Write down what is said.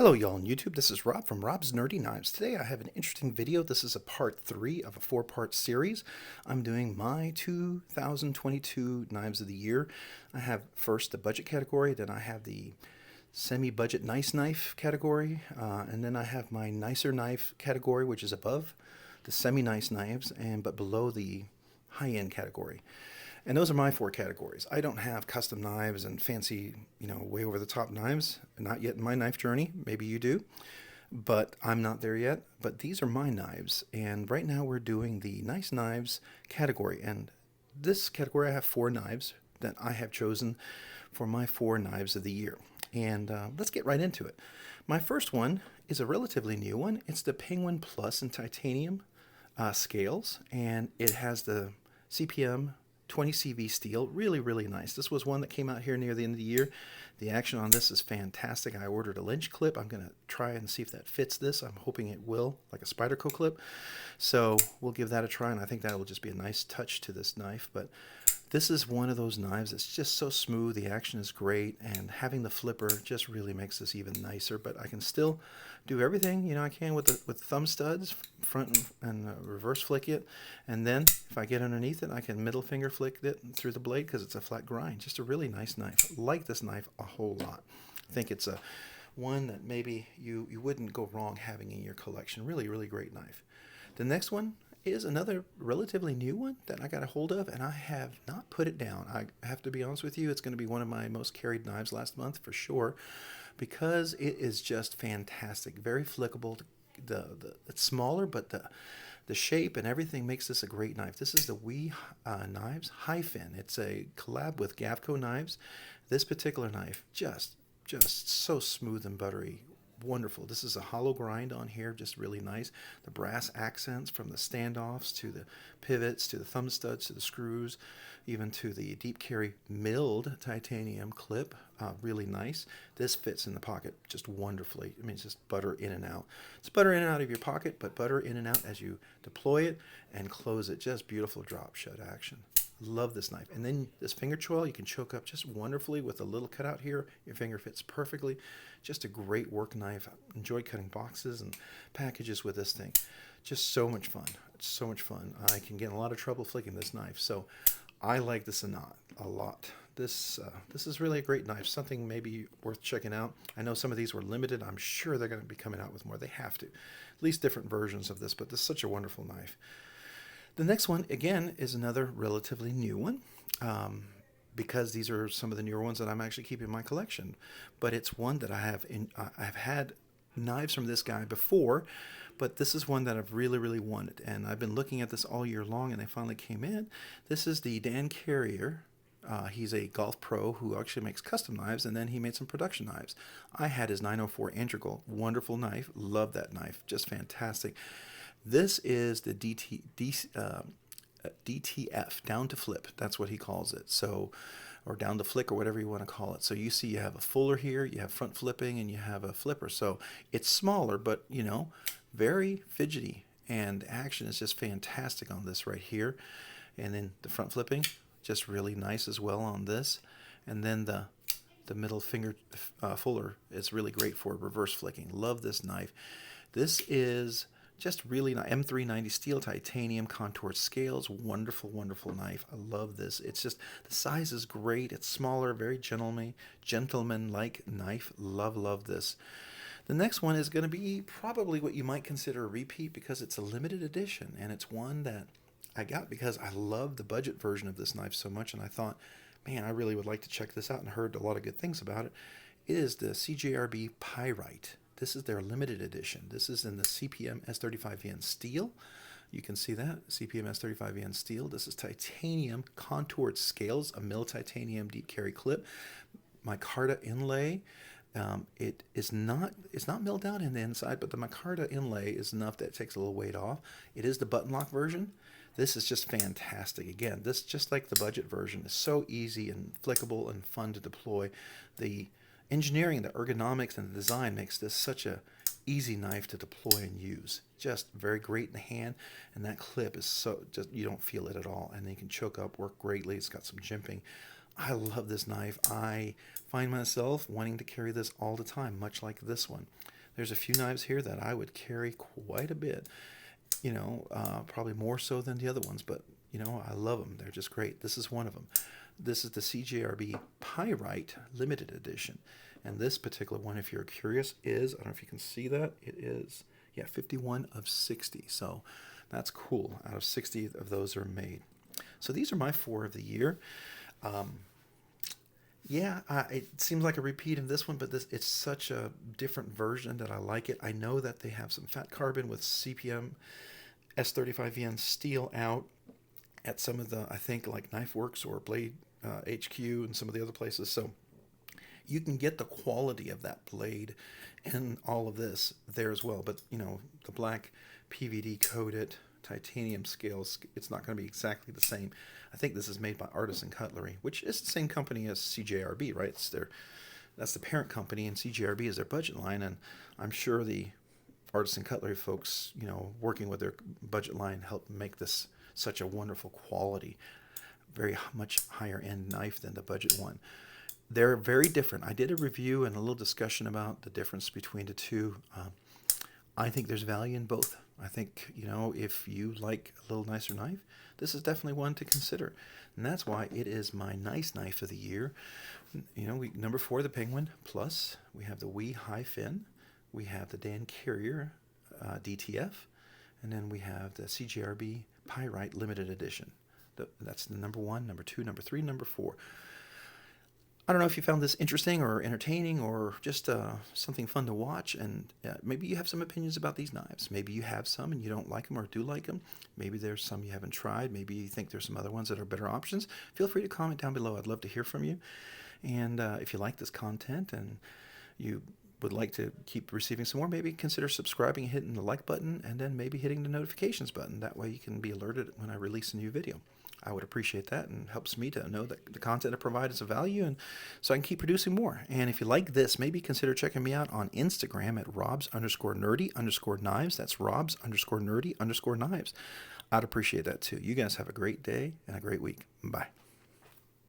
Hello y'all on YouTube, this is Rob from Rob's Nerdy Knives. Today I have an interesting video. This is a part 3 of a 4-part series. I'm doing my 2022 Knives of the Year. I have first the budget category, then I have the semi-budget nice knife category, and then I have my nicer knife category, which is above the semi-nice knives but below the high-end category. And those are my 4 categories. I don't have custom knives and fancy, way over the top knives. Not yet in my knife journey. Maybe you do. But I'm not there yet. But these are my knives. And right now we're doing the nice knives category. And this category I have 4 knives that I have chosen for my 4 knives of the year. And let's get right into it. My first one is a relatively new one. It's the Penguin Plus in titanium scales. And it has the CPM 20 CV steel. Really nice. This was one that came out here near the end of the year. The action on this is fantastic. I ordered a Lynch clip. I'm going to try and see if that fits this. I'm hoping it will, like a Spyderco clip. So we'll give that a try, and I think that will just be a nice touch to this knife. But this is one of those knives that's just so smooth. The action is great, and having the flipper just really makes this even nicer. But I can still do everything I can with thumb studs, front and reverse flick it, and then if I get underneath it, I can middle finger flick it through the blade because it's a flat grind. Just a really nice knife. I like this knife a whole lot. I think it's a one that maybe you wouldn't go wrong having in your collection. Really great knife. The next one is another relatively new one that I got a hold of, and I have not put it down. I have to be honest with you, it's going to be one of my most carried knives last month for sure, because it is just fantastic. Very flickable. It's smaller, but the shape and everything makes this a great knife. This is the Wee Knives Hi-Fin. It's a collab with Gavco Knives. This particular knife, just so smooth and buttery. Wonderful. This is a hollow grind on here, just really nice. The brass accents from the standoffs to the pivots to the thumb studs to the screws, even to the deep carry milled titanium clip, really nice. This fits in the pocket just wonderfully. I mean, it's just butter in and out. It's butter in and out of your pocket, but butter in and out as you deploy it and close it. Just beautiful drop shut action. Love this knife. And then this finger choil, you can choke up just wonderfully with a little cutout here. Your finger fits perfectly. Just a great work knife. I enjoy cutting boxes and packages with this thing. Just so much fun. It's so much fun. I can get in a lot of trouble flicking this knife. So I like this a lot. This is really a great knife. Something maybe worth checking out. I know some of these were limited. I'm sure they're going to be coming out with more. They have to. At least different versions of this. But this is such a wonderful knife. The next one, again, is another relatively new one, because these are some of the newer ones that I'm actually keeping in my collection. But it's one that I've had knives from this guy before, but this is one that I've really wanted. And I've been looking at this all year long, and they finally came in. This is the Dan Carrier. He's a golf pro who actually makes custom knives, and then he made some production knives. I had his 904 Integral. Wonderful knife. Love that knife. Just fantastic. This is the DTF, down to flip. That's what he calls it. So, or down to flick, or whatever you want to call it. So you see you have a fuller here, you have front flipping, and you have a flipper. So it's smaller, but very fidgety. And action is just fantastic on this right here. And then the front flipping, just really nice as well on this. And then the middle finger fuller is really great for reverse flicking. Love this knife. This is just really nice. M390 steel titanium contoured scales. Wonderful knife. I love this. It's just, the size is great. It's smaller, very gentleman-like knife. Love this. The next one is going to be probably what you might consider a repeat, because it's a limited edition, and it's one that I got because I love the budget version of this knife so much, and I thought, man, I really would like to check this out, and heard a lot of good things about it. It is the CJRB Pyrite. This is their limited edition. This is in the CPM S35VN steel. You can see that, CPM S35VN steel. This is titanium contoured scales, a mill titanium deep carry clip. Micarta inlay. It's not milled down in the inside, but the micarta inlay is enough that it takes a little weight off. It is the button lock version. This is just fantastic. Again, this, just like the budget version, is so easy and flickable and fun to deploy. The engineering, the ergonomics, and the design makes this such a easy knife to deploy and use. Just very great in the hand, and that clip is so, just, you don't feel it at all, and then you can choke up, work greatly. It's got some jimping. I love this knife. I find myself wanting to carry this all the time, much like this one. There's a few knives here that I would carry quite a bit, probably more so than the other ones, but I love them. They're just great. This is one of them. This is the CJRB Pyrite limited edition. And this particular one, if you're curious, is, I don't know if you can see that, it is, 51 of 60. So that's cool. Out of 60 of those are made. So these are my 4 of the year. It seems like a repeat of this one, but it's such a different version that I like it. I know that they have some fat carbon with CPM S35VN steel out at some of the, I think, like Knife Works or Blade HQ and some of the other places. So you can get the quality of that blade and all of this there as well. But, the black PVD coated titanium scales, it's not going to be exactly the same. I think this is made by Artisan Cutlery, which is the same company as CJRB, right? That's the parent company, and CJRB is their budget line, and I'm sure the Artisan Cutlery folks, working with their budget line, helped make this such a wonderful quality, very much higher end knife than the budget one. They're very different. I did a review and a little discussion about the difference between the two. I think there's value in both. I think, if you like a little nicer knife, this is definitely one to consider. And that's why it is my nice knife of the year. Number 4, the Penguin Plus. We have the Wee High Fin. We have the Dan Carrier DTF. And then we have the CJRB Pyrite Limited Edition. That's the number 1, number 2, number 3, number 4. I don't know if you found this interesting or entertaining or just something fun to watch, and maybe you have some opinions about these knives. Maybe you have some and you don't like them or do like them. Maybe there's some you haven't tried. Maybe you think there's some other ones that are better options. Feel free to comment down below. I'd love to hear from you. And if you like this content and you would like to keep receiving some more, maybe consider subscribing, hitting the like button, and then maybe hitting the notifications button. That way you can be alerted when I release a new video. I would appreciate that, and helps me to know that the content I provide is of value, and so I can keep producing more. And if you like this, maybe consider checking me out on Instagram at robs_nerdy_knives. That's robs_nerdy_knives. I'd appreciate that too. You guys have a great day and a great week. Bye.